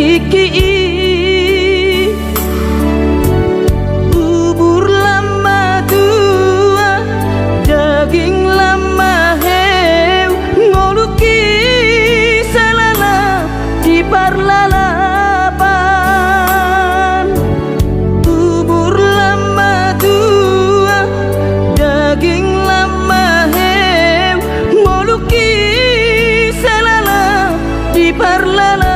iki bubur lama tua daging lama heu ngoluki salala di parlalapan bubur lama tua daging lama heu ngoluki salala di parlalapan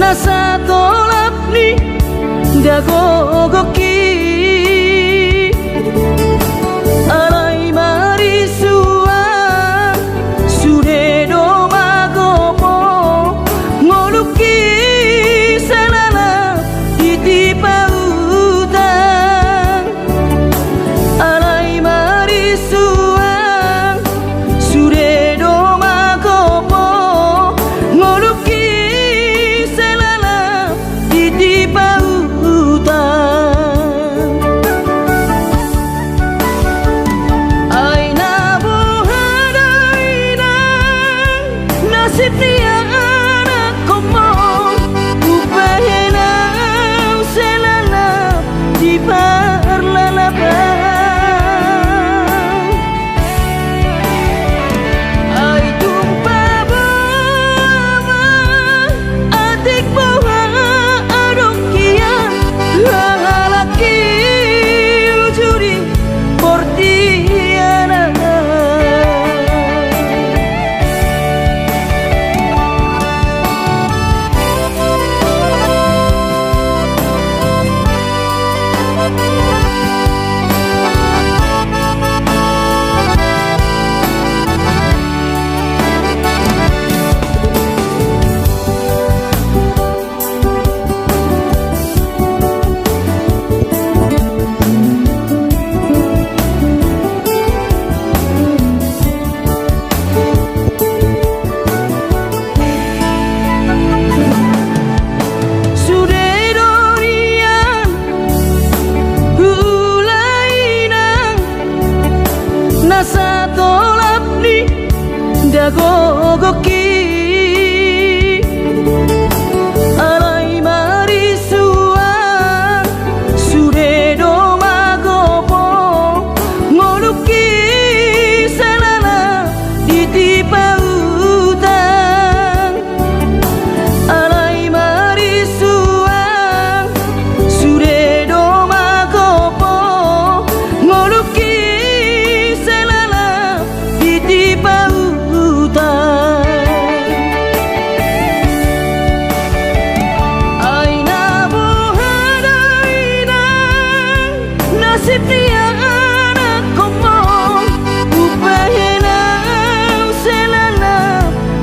nasa tolap ni dagogoki alai marisua sude do magopo ngoluki salala titipa utang alai marisua sude do magopo ngoluki di pautan aina bohadaina nasib dia anak komo upahena selala di parlalapan ai tumpah bawa adik bawa laki ujuri portiana nasa tolap ni dagogoki alai marisua sude do magopo ngoluki salala titipa utang alai marisua sude do magopo ngoluki di pautan aina bohadaina nasib dia anak komo upahena selala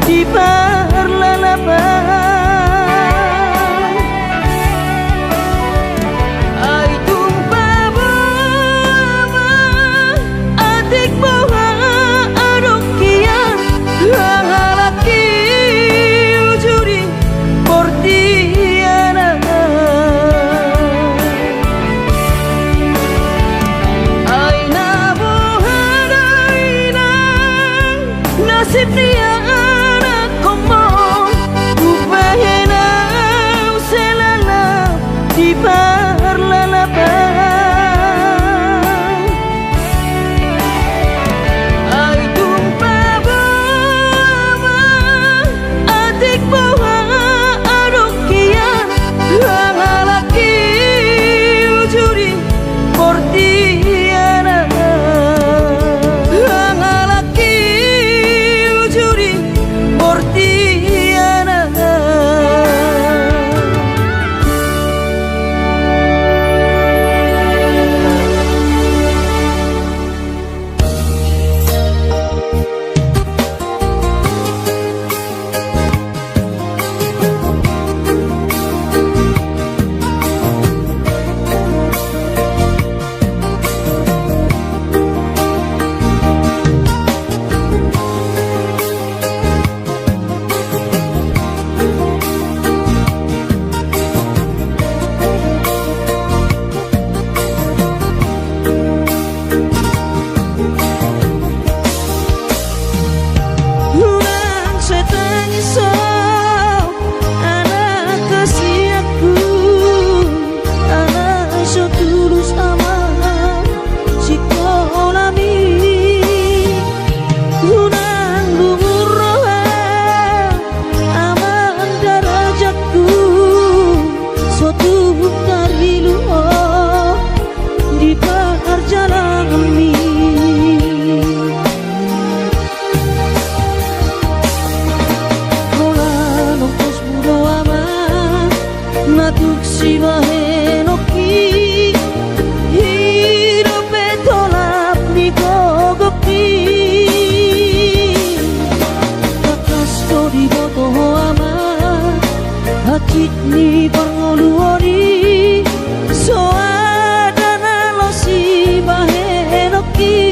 di parlalapan ai tumpah bawa adik bawa laki ujuri portiana natuk sibahe no ki hidupe tolap ni gogoki kakas tori boto ama hati ni pangoluori soadana lo sibahe no ki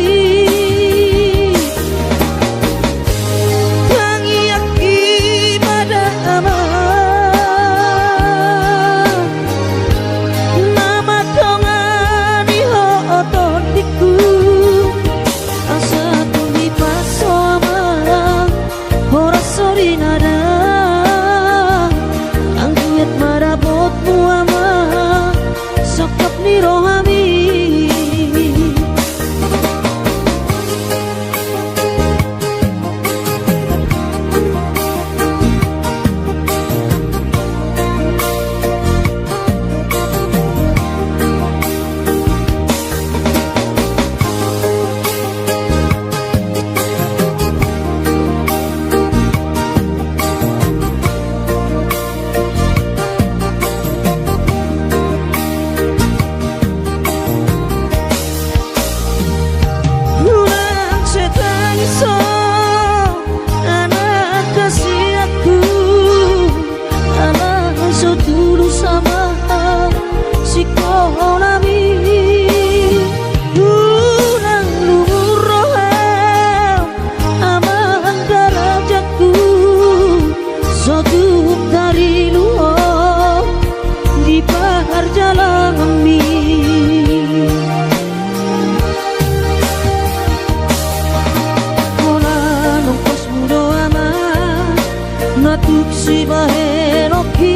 natuk sibahe no ki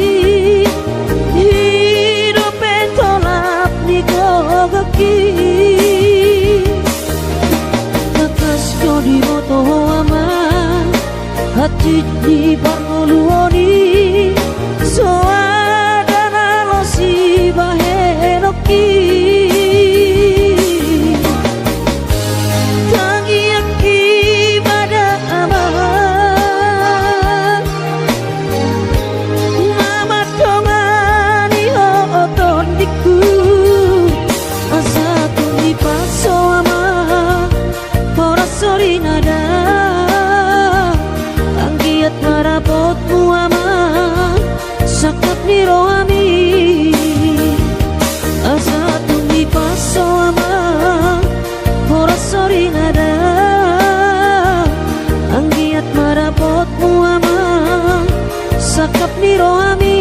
hidupe tolap ni gogoki kakas kodi boto ama hati ni pangoluori soadana lo sibahe no ki sakap ni rohami asa tumi paso ama ora sori nada anggiat marapotmu ama sakap ni rohami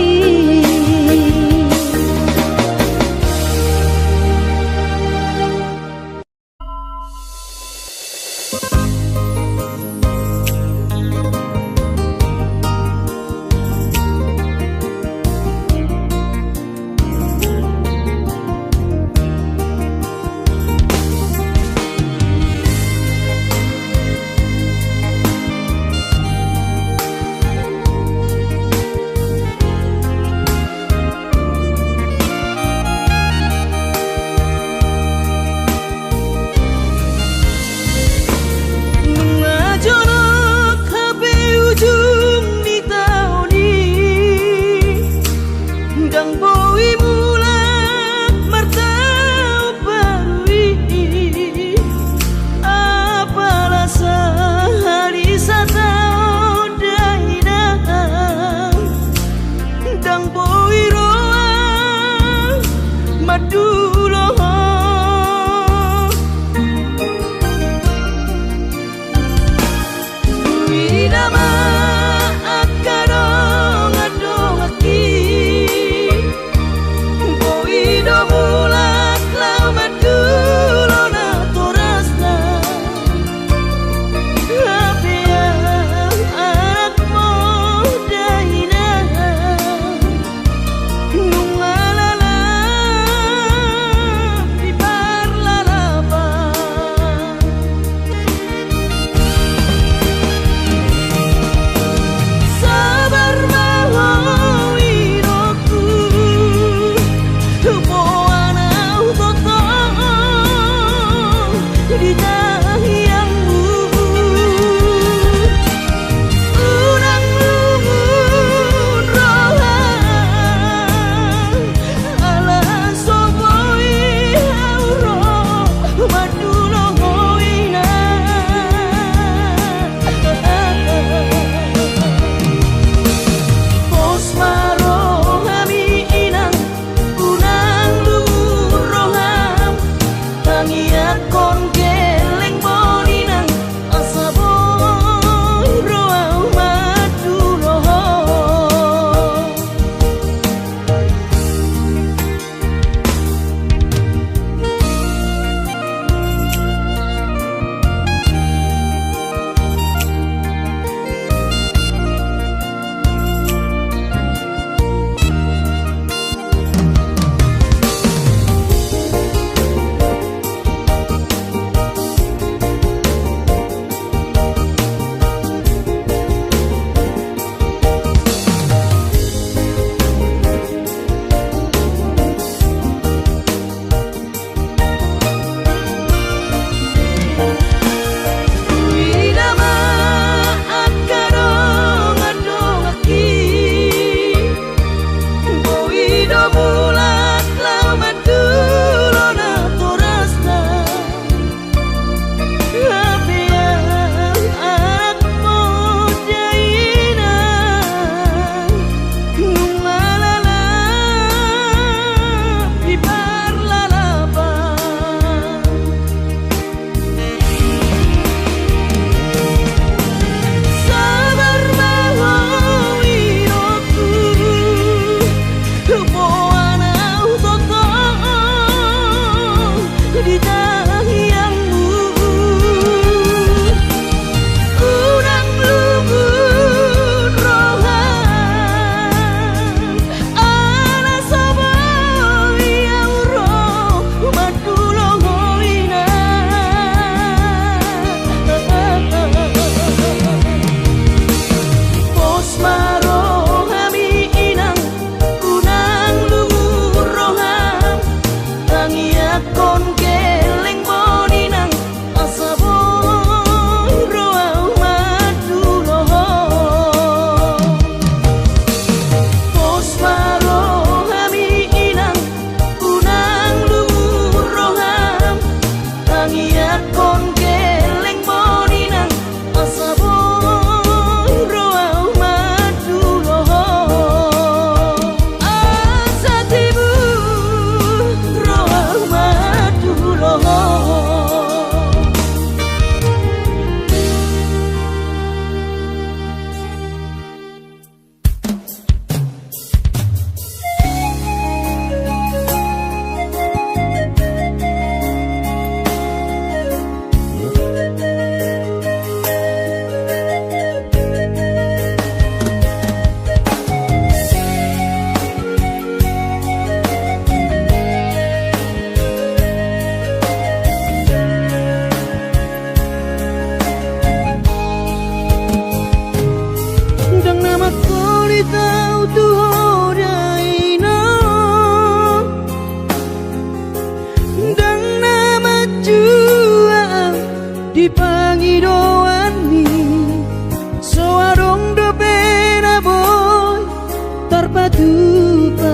patupa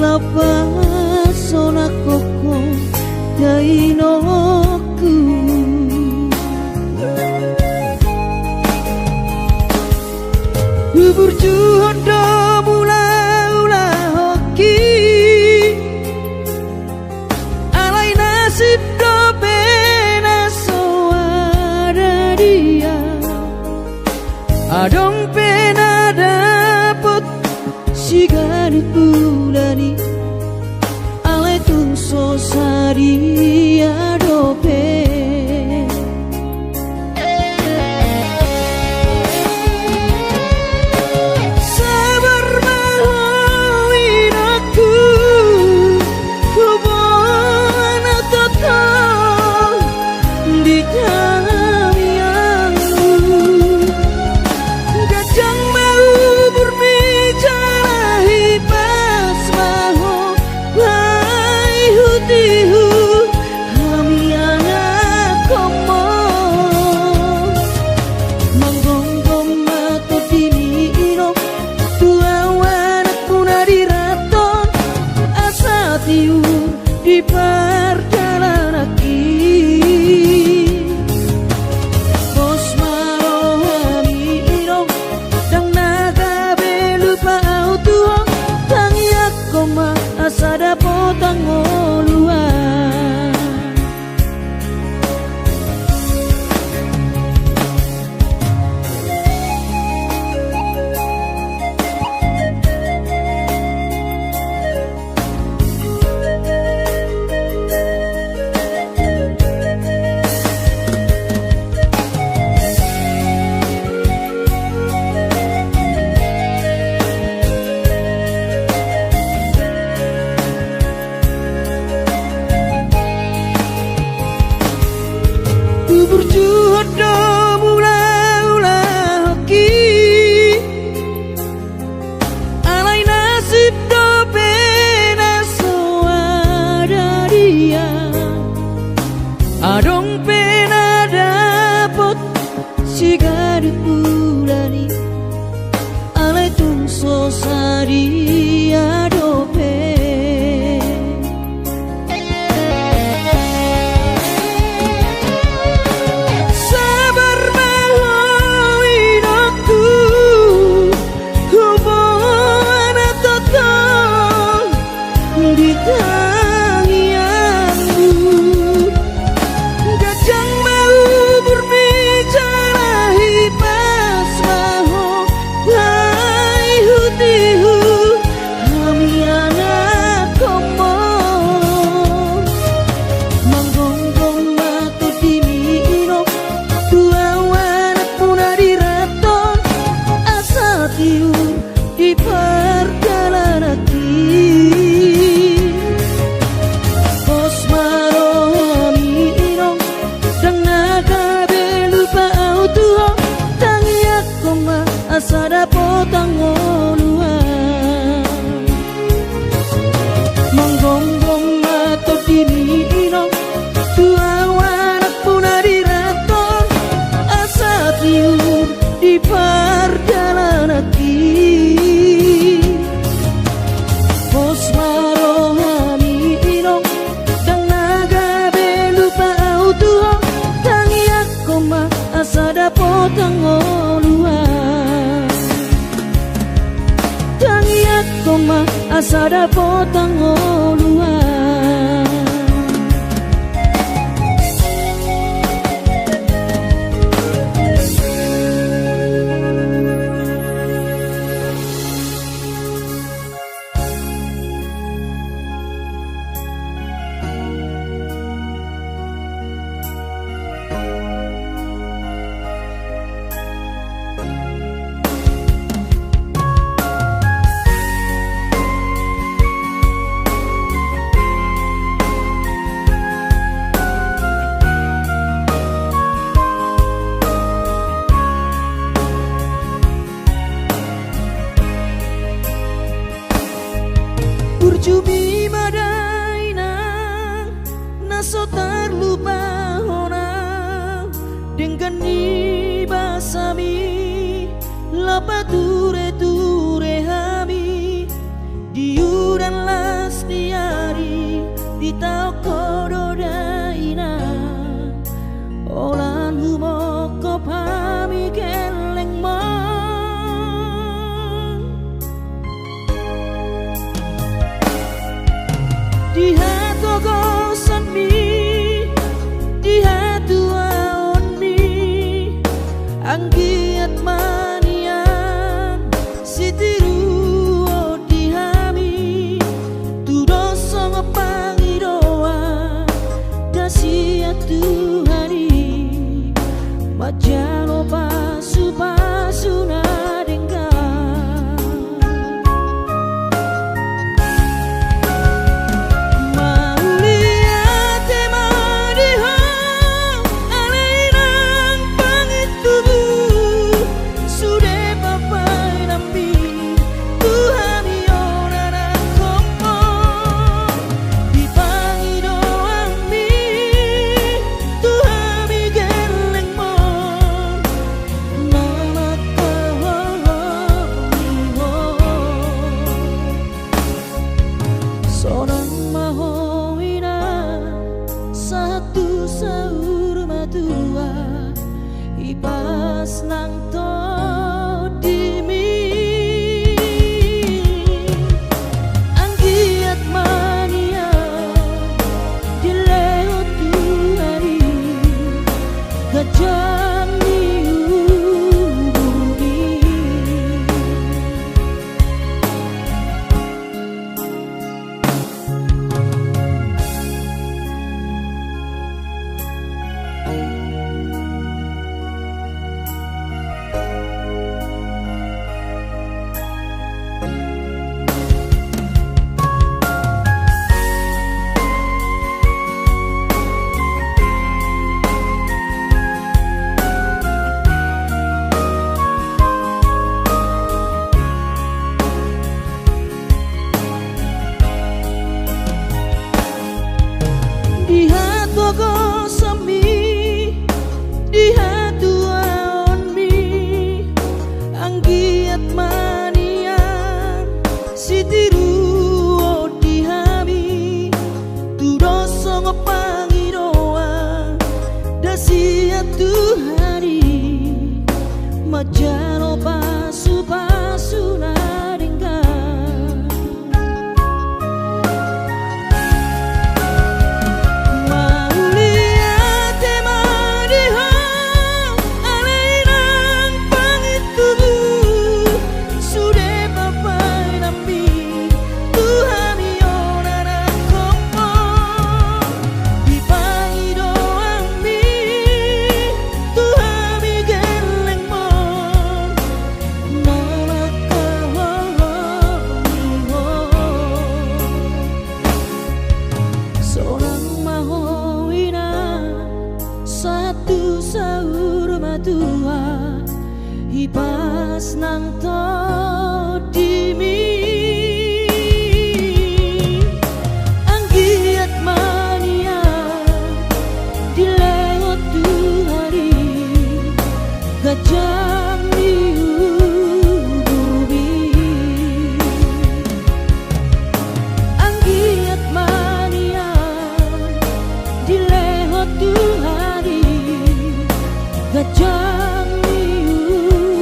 lapa sona koko dainoku bubur juhondo mula-ula hoki alai nasib do pena so ada dia adong pena dapet si gadis bulani alai tun so saria dope di perjalanan bos marohami irong dang naga belupa autuo tangiak koma asada potang ngoluan berjuhodo mula-ula hoki alai nasib do pena so ada dia adong pena dapet si gadis bulani alai tun so saria dope di perjalanan bos marohami irong dang naga belupa autuo tangiak koma asada potang ngoluan manggonggong mato dini irong tua wanak puna diraton asa tiur di perjalanan bos marohami irong dang naga belupa autuo tangiak koma asada potang ngoluan tangiak koma asada potang ngoluan Burjumi madaina naso terlupa hona dengan ni basami lapa ture hami Diha togosan mi, diha tuaon mi, anggiat manian sitiru o dihami, tudoso ngepangiroa dasia Tuhani, majalo pasu-pasu nadengka. Seorang mahowina satu saur matua ipas nang to dimi anggiat mania dileo Tuhani gajah niubi. Diha togosan mi, diha tuaon mi, anggiat manian sitiru o dihami, tudoso ngepangiroa dasia Tuhani, majalo pasu-pasu nadengka. Seorang mahowina satu saur matua ipas nang to dimi anggiat mania dileo Tuhani gajah niubi anggiat mania dileo Tuhani gajah niubi.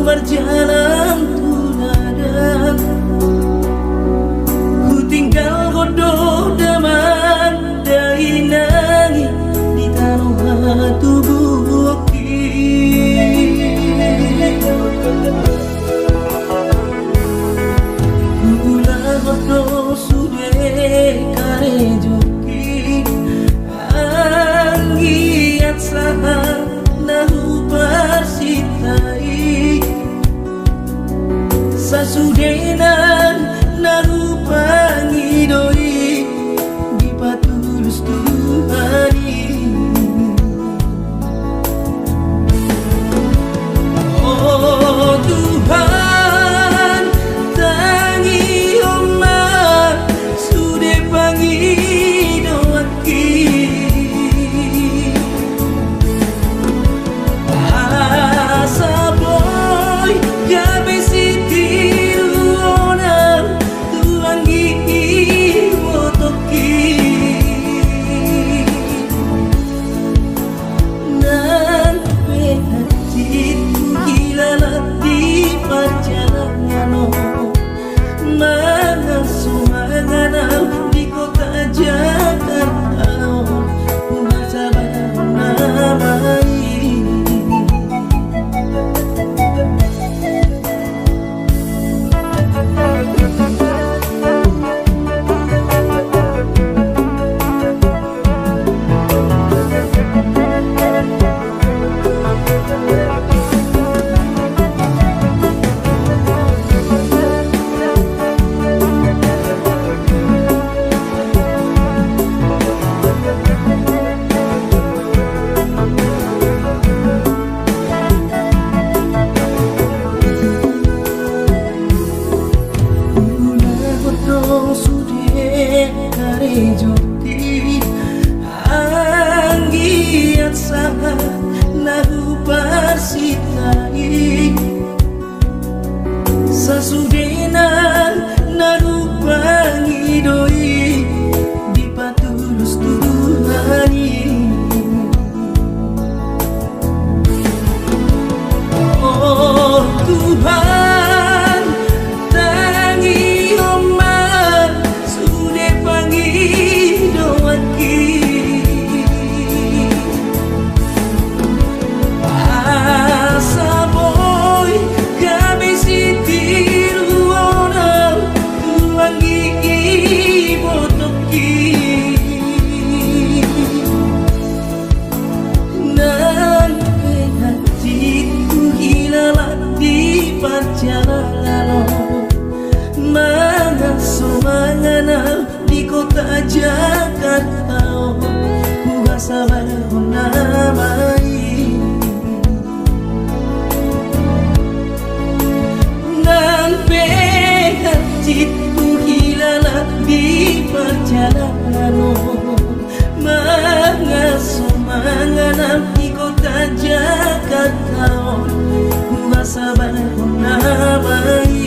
Berjalan tuladang, ku tinggal godoh daman dari nangi di taruh tubuh gula godoh sude kare joki anggiat saha nahu persitai Sasudenan narupangi doi di patulus Tuhani. Oh Tuhan tangi omah sude pangi doaki asa boy gabe sitiru onang tuangi wotoki nan penatiku hilalat di perjalanan mana sumanganam di kota Jakarta masa namai. Joti anggiat sama nahu parsitai sasudenan nahu pangi doi di patulus Tuhani. Oh Tuhan tangi omah sude pangi doaki asa boy gabe sitiru onang tuangi botoki nan hatiku hilalat di perjalanan mana sumanganam di kota Jakarta gua sabar namai nan hatiku hilalat di perjalanan mana sumanganam di kota Jakarta gua sabar namai.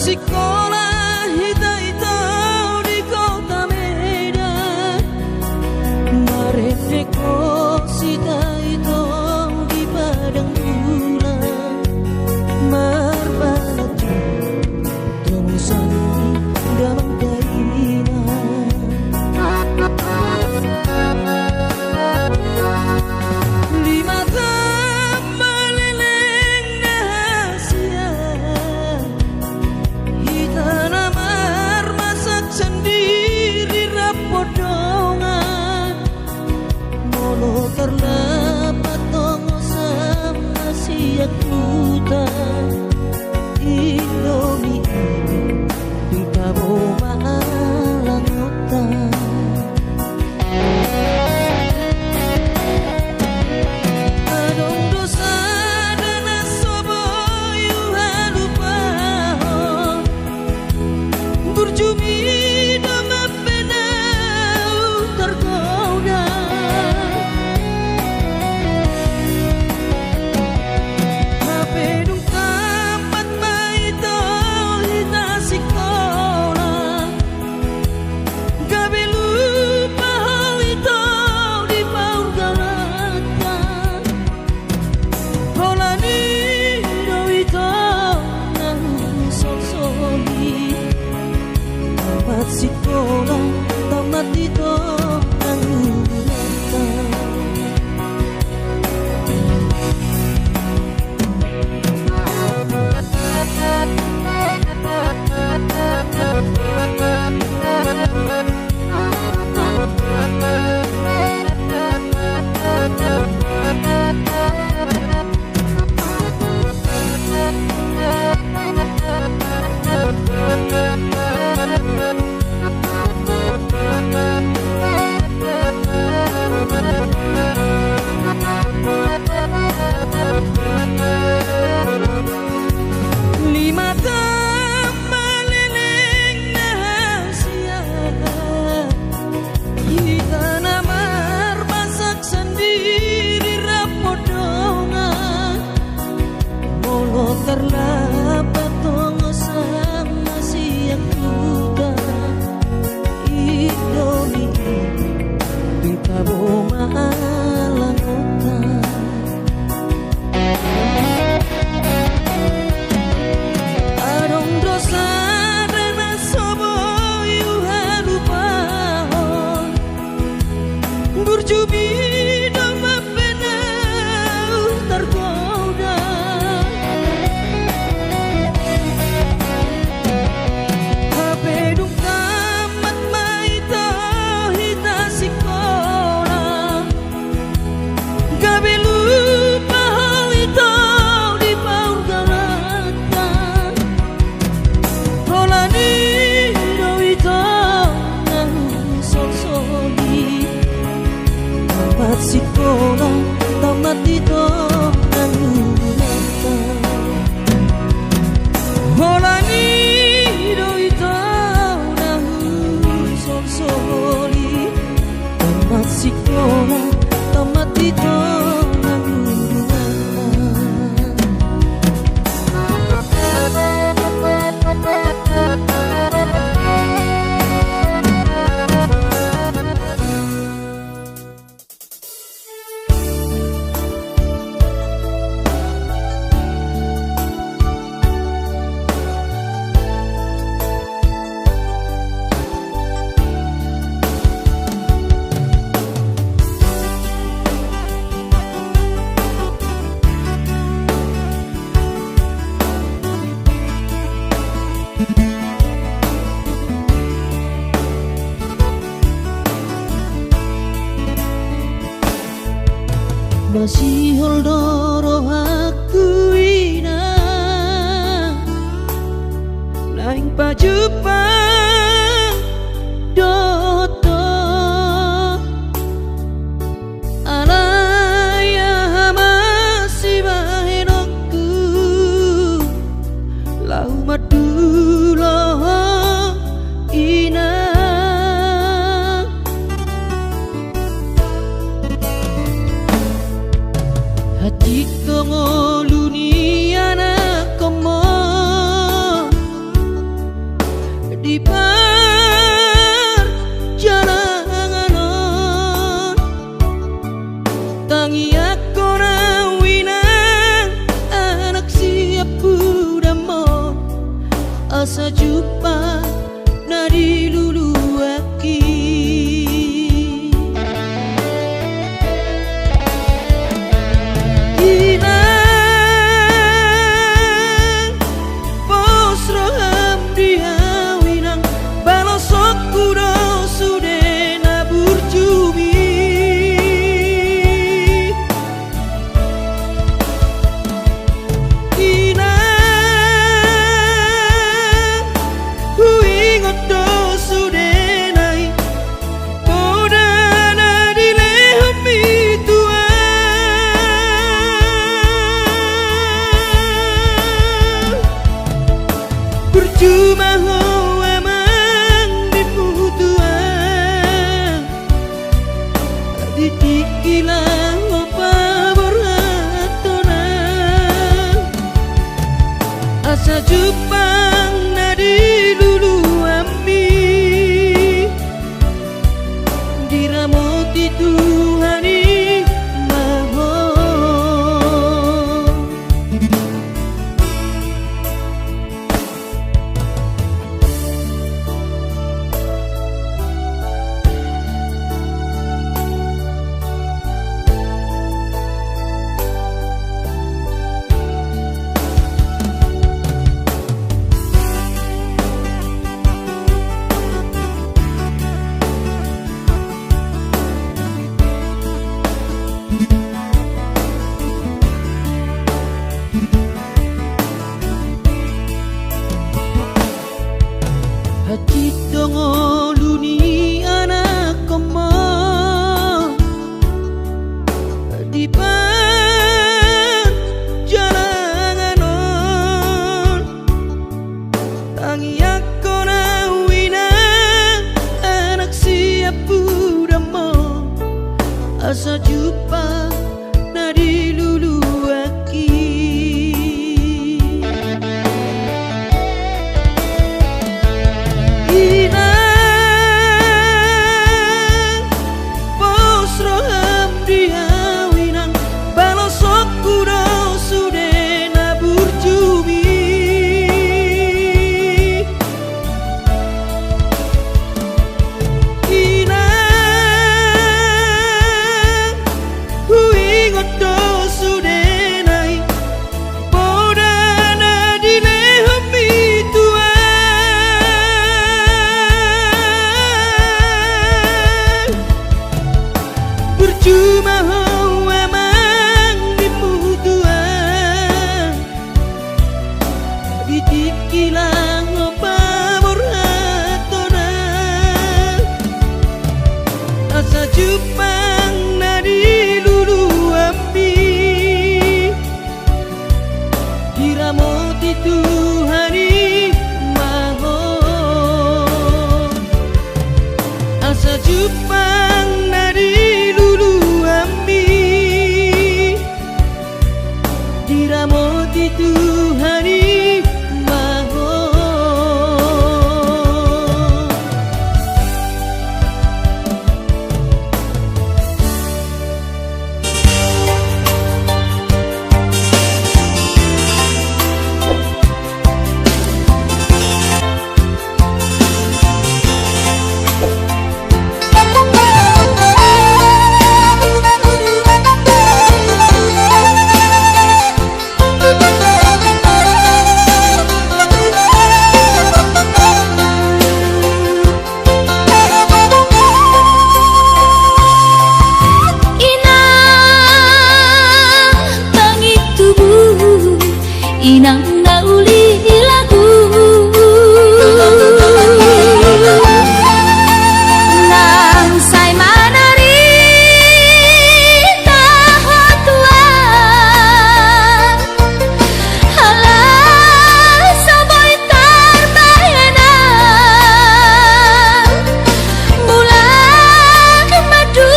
Sekolah hita-hita di kota Medan, Mareteko sita-hita di padang bulan, Marbalatu temusan dalam kainan. Lima tambah leleng rahasia tanamar masak sendiri rapodongan molo terdapat tongo sama siak hutan Indomie di kamu malang hutan adong dosa dan asoboyu halupa burjumi nama penau tamat dito ang terlapat tongo sama siang kuda Indomie Tinta boma langota Adong dosa dan sobo yuharupahon Berjubi dama penau tergoda Sekolah tamat dito ang lunata Holani do ito ng sonsoli Tamat sekolah tamat dito ang Masih holdoro aku ina Naing pajupang doto Alaya masih bahenokku Lau madulo ina Hati kongoluniana komo di perjalanan tangi aku rawinan anak siap budamon asa jumpa nadi lulu aki hati dongo luni anak koma di perjalanan tangi aku nawina anak siap udama asa jumpa nadi lulu aki cuma memang diputuan ditikilang pamurhatona asa jupang nadi lulu api diramoti Tuhani mahon asa jupang nadi diramoti Tuhani mahon. Inang nauli lagu nang say manari tahotua halah saboy tarbayana bulan madu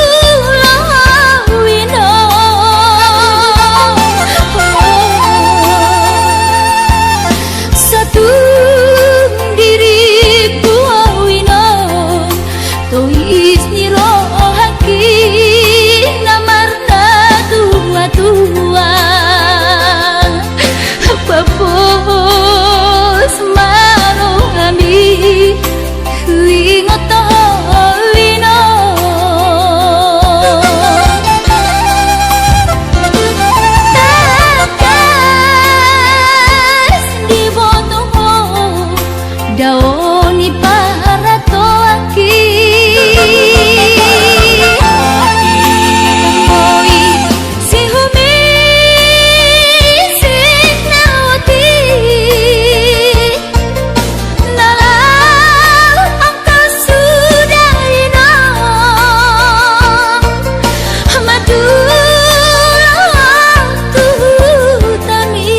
lohawino diriku awino tois niro haki namarna tua-tua papos maro kami kuingoto wino takas di boto daoni para toaki oi si humi sinawati nalau angka sudah ina madu tami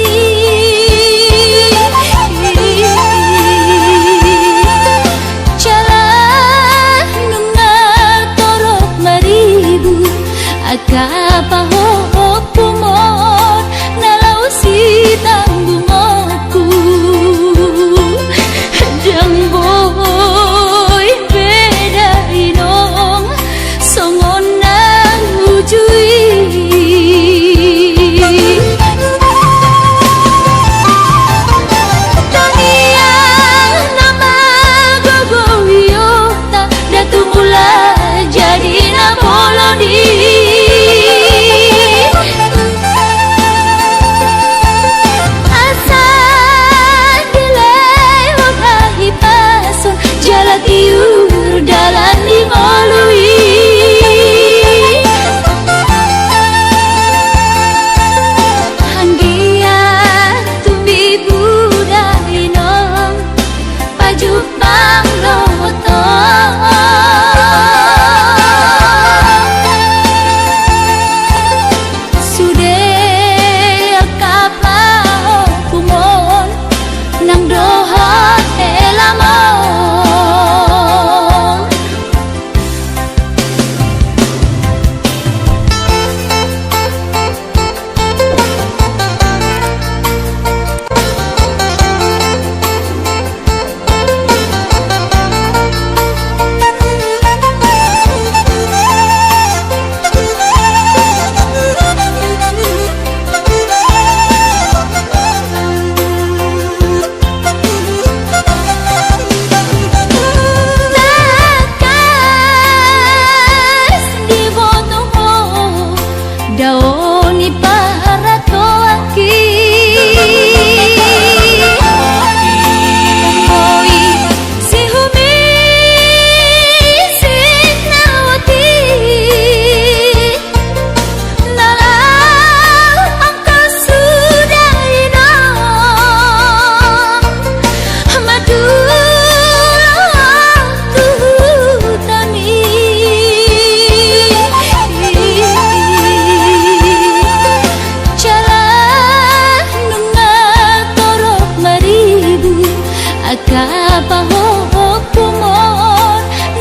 pahopumon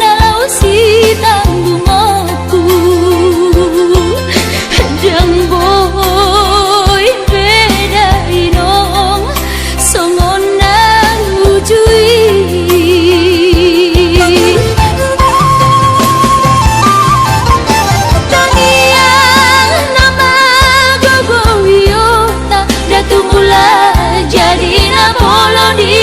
nalau si tambungoku jang boy beda inong songon nang ujui taniang nama gogowiota datumula jadi na polodi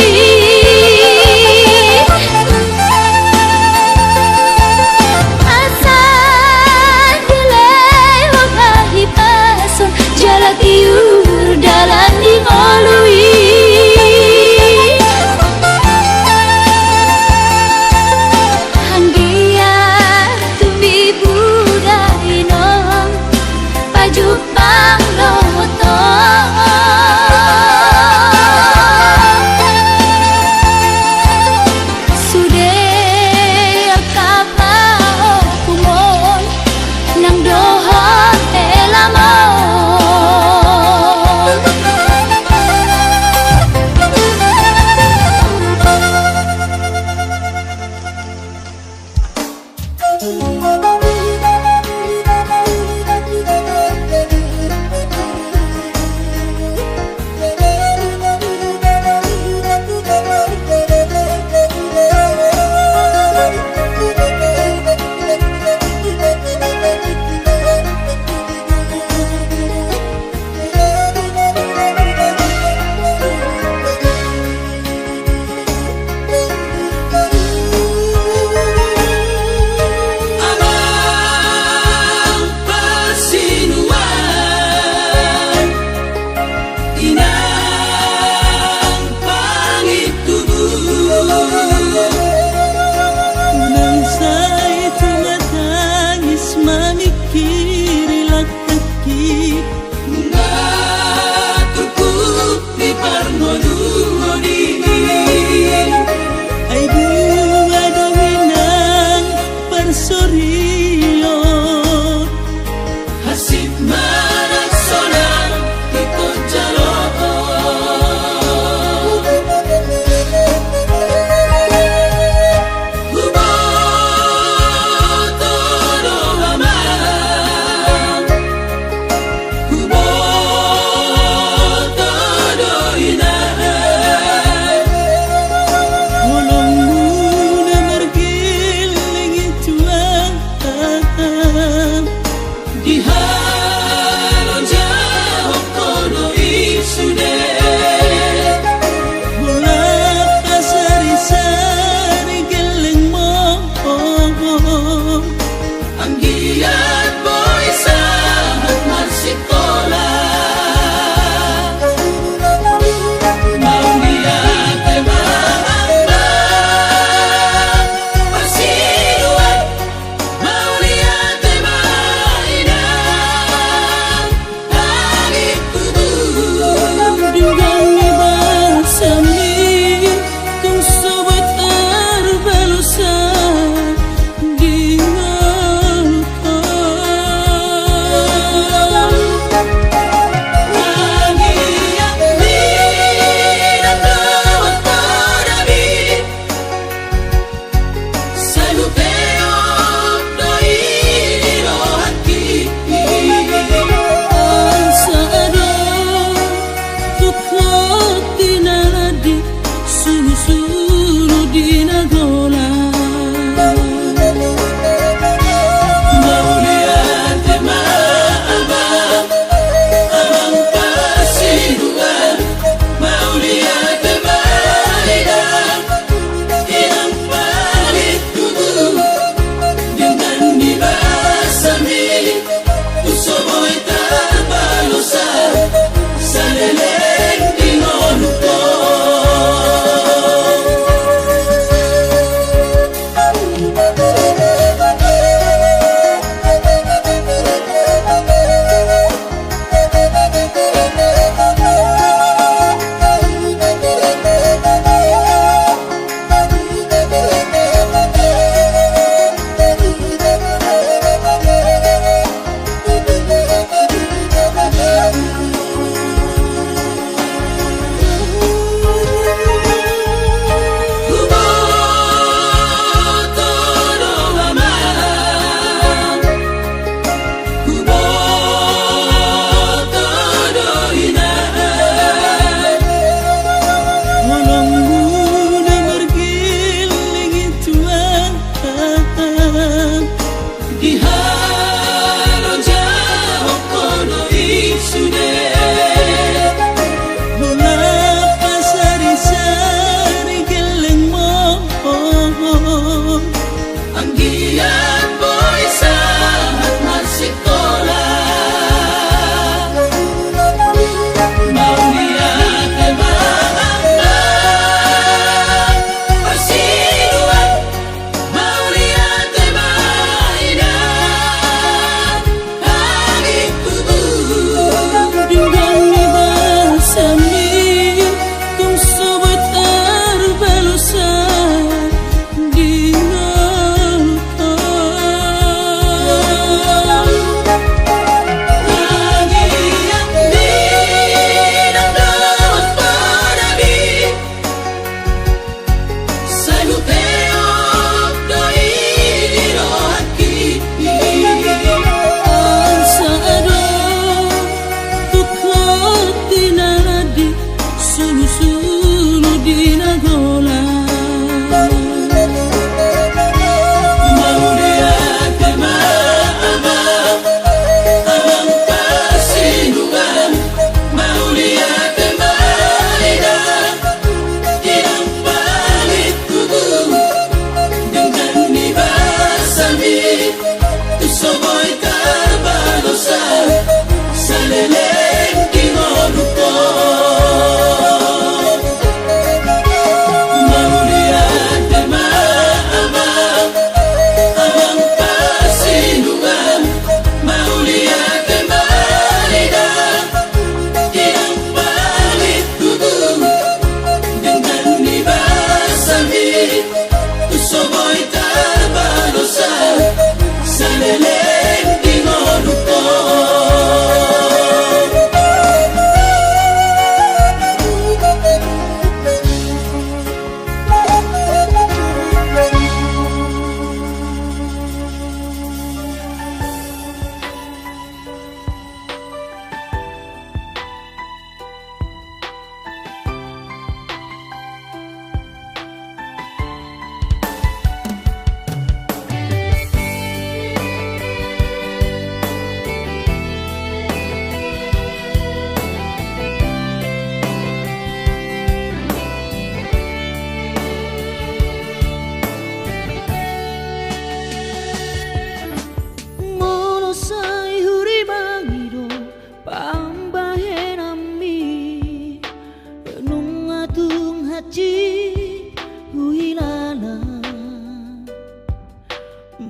bala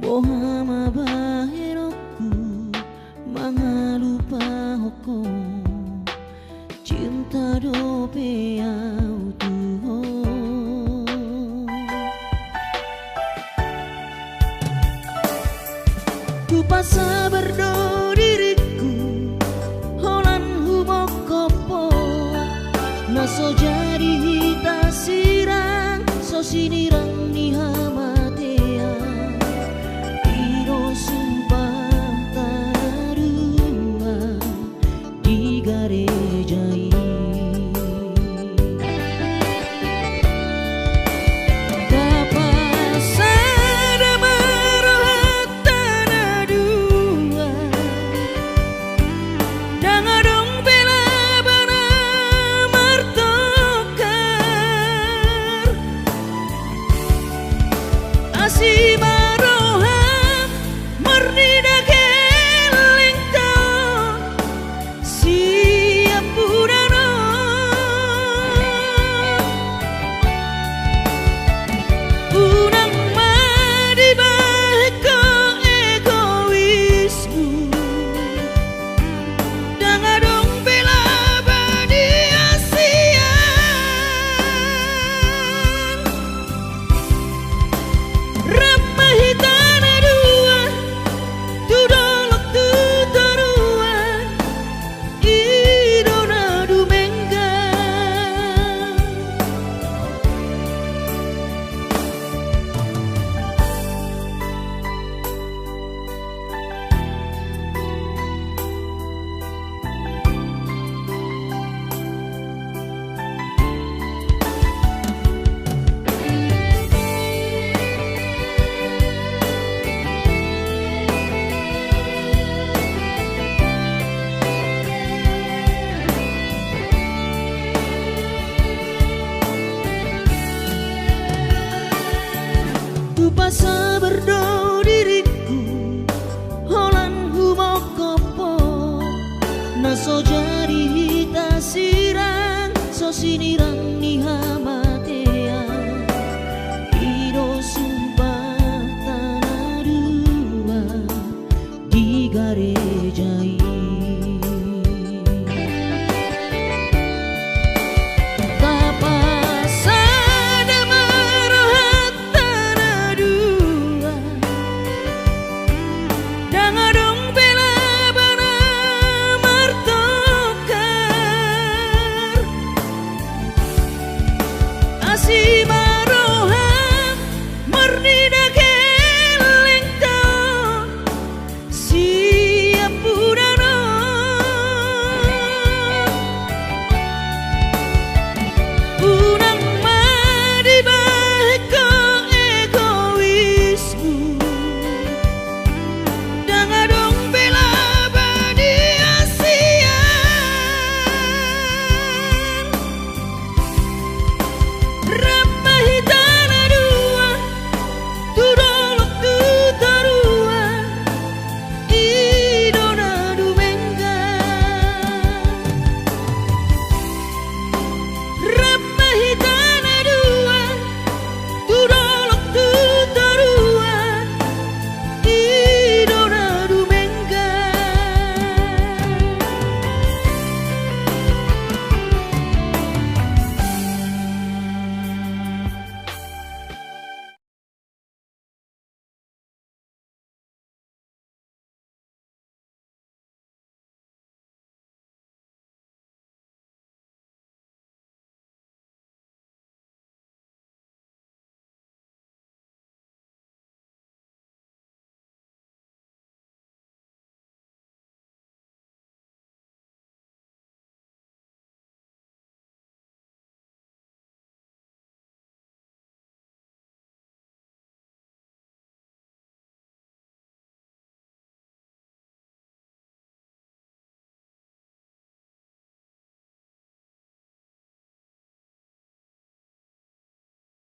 bohama baheroku mangalupa hoko cinta dope autuho ku pasa berdo diriku holan humokopo naso jadi hita sirang so sinirang ni hamatea iro sumpah tarua di garejai Pasa berdoa